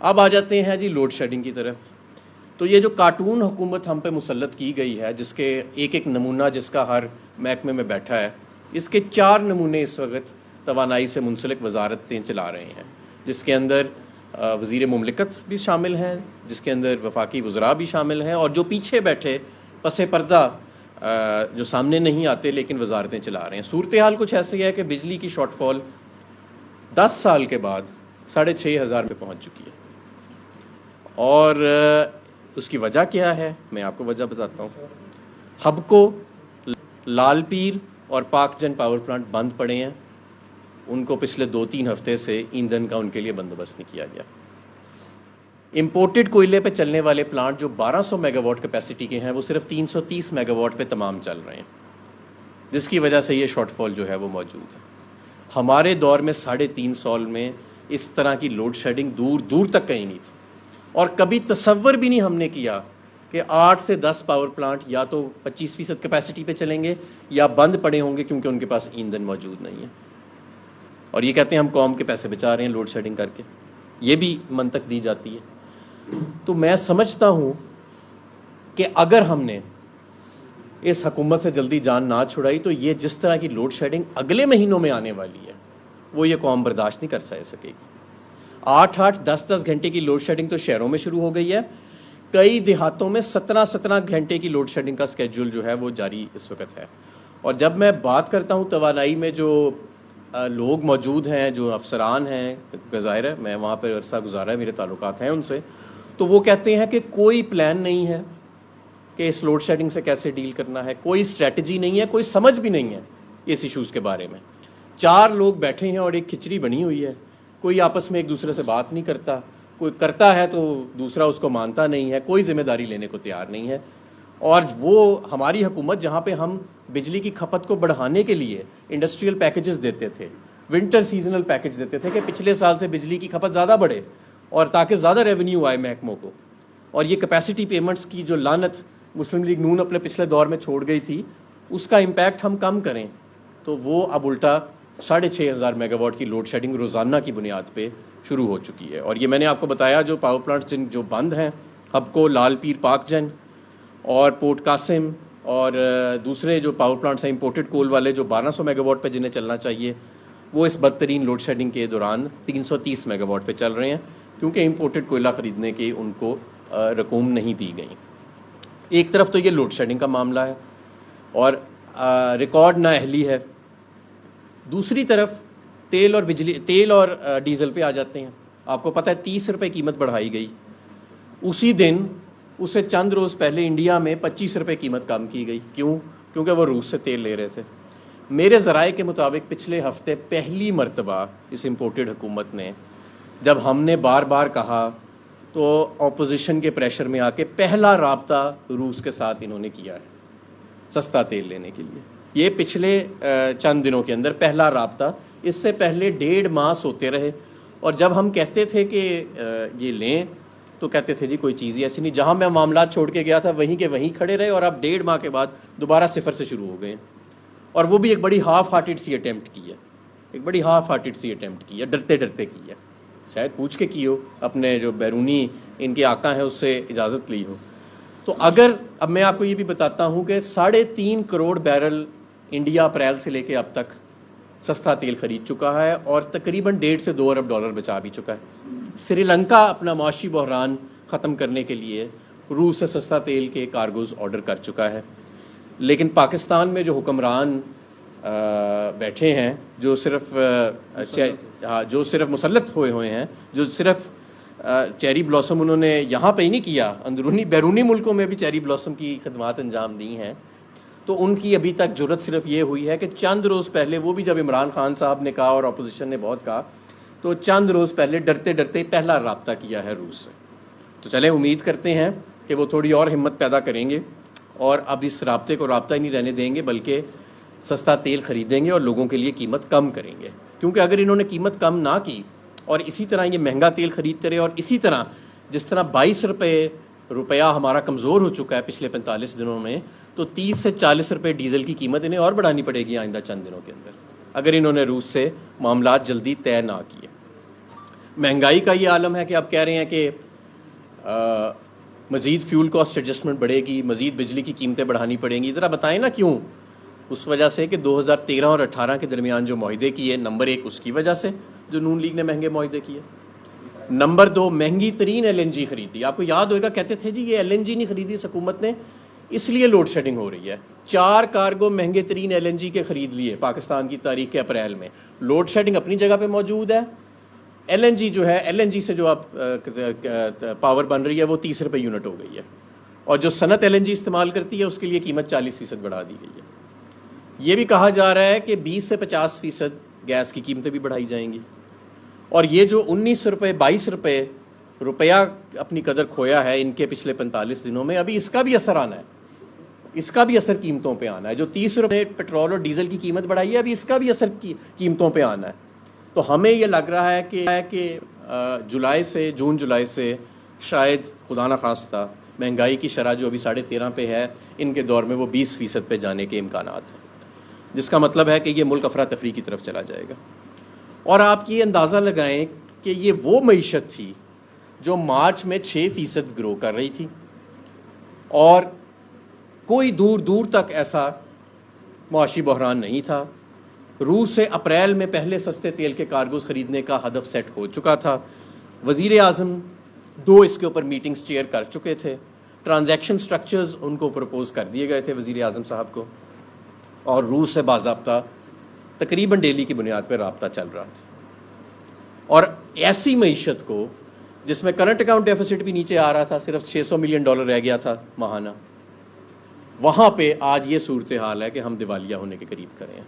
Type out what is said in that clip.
اب آ جاتے ہیں جی لوڈ شیڈنگ کی طرف. تو یہ جو کارٹون حکومت ہم پہ مسلط کی گئی ہے، جس کے ایک ایک نمونہ جس کا ہر محکمے میں بیٹھا ہے، اس کے 4 نمونے اس وقت توانائی سے منسلک وزارتیں چلا رہے ہیں، جس کے اندر وزیر مملکت بھی شامل ہیں، جس کے اندر وفاقی وزراء بھی شامل ہیں، اور جو پیچھے بیٹھے پس پردہ جو سامنے نہیں آتے لیکن وزارتیں چلا رہے ہیں. صورتحال کچھ ایسی ہے کہ بجلی کی شارٹ فال 10 سال کے بعد 6,500 پہ پہنچ چکی ہے. اور اس کی وجہ کیا ہے؟ میں آپ کو وجہ بتاتا ہوں. ہبکو، لال پیر اور پاک جن پاور پلانٹ بند پڑے ہیں. ان کو پچھلے 2-3 ہفتے سے ایندھن کا ان کے لیے بندوبست نہیں کیا گیا. امپورٹڈ کوئلے پہ چلنے والے پلانٹ جو 1200 میگا واٹ کیپیسٹی کے ہیں، وہ صرف 330 میگا واٹ پہ تمام چل رہے ہیں، جس کی وجہ سے یہ شارٹ فال جو ہے وہ موجود ہے. ہمارے دور میں 3.5 سال میں اس طرح کی لوڈ شیڈنگ دور دور تک کہیں نہیں تھی، اور کبھی تصور بھی نہیں ہم نے کیا کہ 8 سے 10 پاور پلانٹ یا تو 25% کیپیسٹی پہ چلیں گے یا بند پڑے ہوں گے کیونکہ ان کے پاس ایندھن موجود نہیں ہے. اور یہ کہتے ہیں ہم قوم کے پیسے بچا رہے ہیں لوڈ شیڈنگ کر کے. یہ بھی منطق دی جاتی ہے. تو میں سمجھتا ہوں کہ اگر ہم نے اس حکومت سے جلدی جان نہ چھڑائی تو یہ جس طرح کی لوڈ شیڈنگ اگلے مہینوں میں آنے والی ہے وہ یہ قوم برداشت نہیں کر سکے گی. 8-8 10-10 گھنٹے کی لوڈ شیڈنگ تو شہروں میں شروع ہو گئی ہے. کئی دیہاتوں میں 17-17 گھنٹے کی لوڈ شیڈنگ کا سکیجول جو ہے وہ جاری اس وقت ہے. اور جب میں بات کرتا ہوں توانائی میں جو لوگ موجود ہیں، جو افسران ہیں، ظاہر ہے میں وہاں پہ عرصہ گزارا ہے، میرے تعلقات ہیں ان سے، تو وہ کہتے ہیں کہ کوئی پلان نہیں ہے کہ اس لوڈ شیڈنگ سے کیسے ڈیل کرنا ہے، کوئی اسٹریٹجی نہیں ہے، کوئی سمجھ بھی نہیں ہے اس ایشوز کے بارے میں. 4 لوگ بیٹھے ہیں اور ایک کھچڑی بنی ہوئی ہے. کوئی آپس میں ایک دوسرے سے بات نہیں کرتا، کوئی کرتا ہے تو دوسرا اس کو مانتا نہیں ہے، کوئی ذمہ داری لینے کو تیار نہیں ہے. اور وہ ہماری حکومت جہاں پہ ہم بجلی کی کھپت کو بڑھانے کے لیے انڈسٹریل پیکیجز دیتے تھے، ونٹر سیزنل پیکیج دیتے تھے کہ پچھلے سال سے بجلی کی کھپت زیادہ بڑھے اور تاکہ زیادہ ریونیو آئے محکموں کو. اور یہ کیپیسٹی پیمنٹس کی جو لعنت مسلم لیگ نون اپنے پچھلے دور میں چھوڑ گئی تھی، اس کا امپیکٹ ہم کم کریں، تو وہ اب الٹا 6,500 میگا واٹ کی لوڈ شیڈنگ روزانہ کی بنیاد پہ شروع ہو چکی ہے. اور یہ میں نے آپ کو بتایا جو پاور پلانٹس جو بند ہیں، ہبکو، لال پیر، پاک جن اور پورٹ قاسم، اور دوسرے جو پاور پلانٹس ہیں امپورٹڈ کول والے جو 1200 میگا واٹ پہ جنہیں چلنا چاہیے، وہ اس بدترین لوڈ شیڈنگ کے دوران 330 میگا واٹ پہ چل رہے ہیں کیونکہ امپورٹڈ کوئلہ خریدنے کی ان کو رقوم نہیں دی گئی. ایک طرف تو یہ لوڈ شیڈنگ کا معاملہ ہے اور ریکارڈ نااہلی ہے. دوسری طرف تیل اور ڈیزل پہ آ جاتے ہیں. آپ کو پتہ ہے 30 روپے قیمت بڑھائی گئی، اسی دن اسے چند روز پہلے انڈیا میں 25 روپے قیمت کم کی گئی. کیوں؟ کیونکہ وہ روس سے تیل لے رہے تھے. میرے ذرائع کے مطابق پچھلے ہفتے پہلی مرتبہ اس امپورٹڈ حکومت نے، جب ہم نے بار بار کہا تو اپوزیشن کے پریشر میں آ کے پہلا رابطہ روس کے ساتھ انہوں نے کیا ہے سستا تیل لینے کے لیے. یہ پچھلے چند دنوں کے اندر پہلا رابطہ. اس سے پہلے 1.5 ماہ سوتے رہے، اور جب ہم کہتے تھے کہ یہ لیں تو کہتے تھے جی کوئی چیز ہی ایسی نہیں. جہاں میں معاملات چھوڑ کے گیا تھا وہیں کے وہیں کھڑے رہے، اور اب 1.5 ماہ کے بعد دوبارہ صفر سے شروع ہو گئے. اور وہ بھی ایک بڑی ہاف ہارٹڈ سی اٹیمپٹ کی ہے، ڈرتے ڈرتے کی ہے. شاید پوچھ کے کی ہو، اپنے جو بیرونی ان کے آقا ہیں اس سے اجازت لی ہو. تو اگر اب میں آپ کو یہ بھی بتاتا ہوں کہ 3.5 کروڑ بیرل انڈیا اپریل سے لے کے اب تک سستا تیل خرید چکا ہے اور تقریباً 1.5 سے 2 ارب ڈالر بچا بھی چکا ہے. سری لنکا اپنا معاشی بحران ختم کرنے کے لیے روس سے سستا تیل کے کارگوز آرڈر کر چکا ہے. لیکن پاکستان میں جو حکمران بیٹھے ہیں، جو صرف مسلط ہوئے ہیں، جو صرف چیری بلاسم انہوں نے یہاں پہ ہی نہیں کیا، بیرونی ملکوں میں بھی چیری بلاسم کی خدمات انجام دی ہیں، تو ان کی ابھی تک جرت صرف یہ ہوئی ہے کہ چند روز پہلے، وہ بھی جب عمران خان صاحب نے کہا اور اپوزیشن نے بہت کہا، تو چند روز پہلے ڈرتے ڈرتے پہلا رابطہ کیا ہے روس سے. تو چلیں امید کرتے ہیں کہ وہ تھوڑی اور ہمت پیدا کریں گے اور اب اس رابطے کو رابطہ ہی نہیں رہنے دیں گے، بلکہ سستا تیل خریدیں گے اور لوگوں کے لیے قیمت کم کریں گے. کیونکہ اگر انہوں نے قیمت کم نہ کی اور اسی طرح یہ مہنگا تیل خریدتے رہے، اور اسی طرح جس طرح 22 روپیہ ہمارا کمزور ہو چکا ہے پچھلے 45 دنوں میں، تو 30 سے 40 روپے ڈیزل کی قیمت انہیں اور بڑھانی پڑے گی آئندہ چند دنوں کے اندر، اگر انہوں نے روس سے معاملات جلدی طے نہ کیے. مہنگائی کا یہ عالم ہے کہ آپ کہہ رہے ہیں کہ مزید فیول کاسٹ ایڈجسٹمنٹ بڑھے گی، مزید بجلی کی قیمتیں بڑھانی پڑیں گی. ذرا بتائیں نا کیوں؟ اس وجہ سے کہ 2013 اور 18 کے درمیان جو معاہدے کیے، نمبر 1 اس کی وجہ سے جو نون لیگ نے مہنگے معاہدے کیے، نمبر 2 مہنگی ترین ایل این جی خریدی. آپ کو یاد ہوئے گا کہتے تھے جی یہ ایل این جی نہیں خریدی اس حکومت نے اس لیے لوڈ شیڈنگ ہو رہی ہے. 4 کارگو مہنگے ترین ایل این جی کے خرید لیے پاکستان کی تاریخ کے اپریل میں. لوڈ شیڈنگ اپنی جگہ پہ موجود ہے. ایل این جی جو ہے، ایل این جی سے جو آپ پاور بن رہی ہے وہ 30 روپے یونٹ ہو گئی ہے، اور جو صنعت ایل این جی استعمال کرتی ہے اس کے لیے قیمت 40% بڑھا دی گئی ہے. یہ بھی کہا جا رہا ہے کہ 20 سے 50% گیس کی قیمتیں بھی بڑھائی جائیں گی. اور یہ جو 19 روپے 22 روپیہ اپنی قدر کھویا ہے ان کے پچھلے 45 دنوں میں، ابھی اس کا بھی اثر آنا ہے. اس کا بھی اثر قیمتوں پہ آنا ہے. جو 30 روپے پیٹرول اور ڈیزل کی قیمت بڑھائی ہے، ابھی اس کا بھی اثر قیمتوں پہ آنا ہے. تو ہمیں یہ لگ رہا ہے کہ جون جولائی سے شاید خدا نخواستہ مہنگائی کی شرح جو ابھی 13.5 پہ ہے، ان کے دور میں وہ 20% پہ جانے کے امکانات ہیں، جس کا مطلب ہے کہ یہ ملک افراتفری کی طرف چلا جائے گا. اور آپ یہ اندازہ لگائیں کہ یہ وہ معیشت تھی جو مارچ میں 6% گرو کر رہی تھی، اور کوئی دور دور تک ایسا معاشی بحران نہیں تھا. روس سے اپریل میں پہلے سستے تیل کے کارگوز خریدنے کا ہدف سیٹ ہو چکا تھا. وزیر اعظم 2 اس کے اوپر میٹنگز چیئر کر چکے تھے. ٹرانزیکشن سٹرکچرز ان کو پرپوز کر دیے گئے تھے وزیر اعظم صاحب کو، اور روس سے باضابطہ تقریباً ڈیلی کی بنیاد پہ رابطہ چل رہا تھا. اور ایسی معیشت کو جس میں کرنٹ اکاؤنٹ ڈیفیسٹ بھی نیچے آ رہا تھا، صرف $600 ملین رہ گیا تھا ماہانہ، وہاں پہ آج یہ صورتحال ہے کہ ہم دیوالیہ ہونے کے قریب کھڑے ہیں.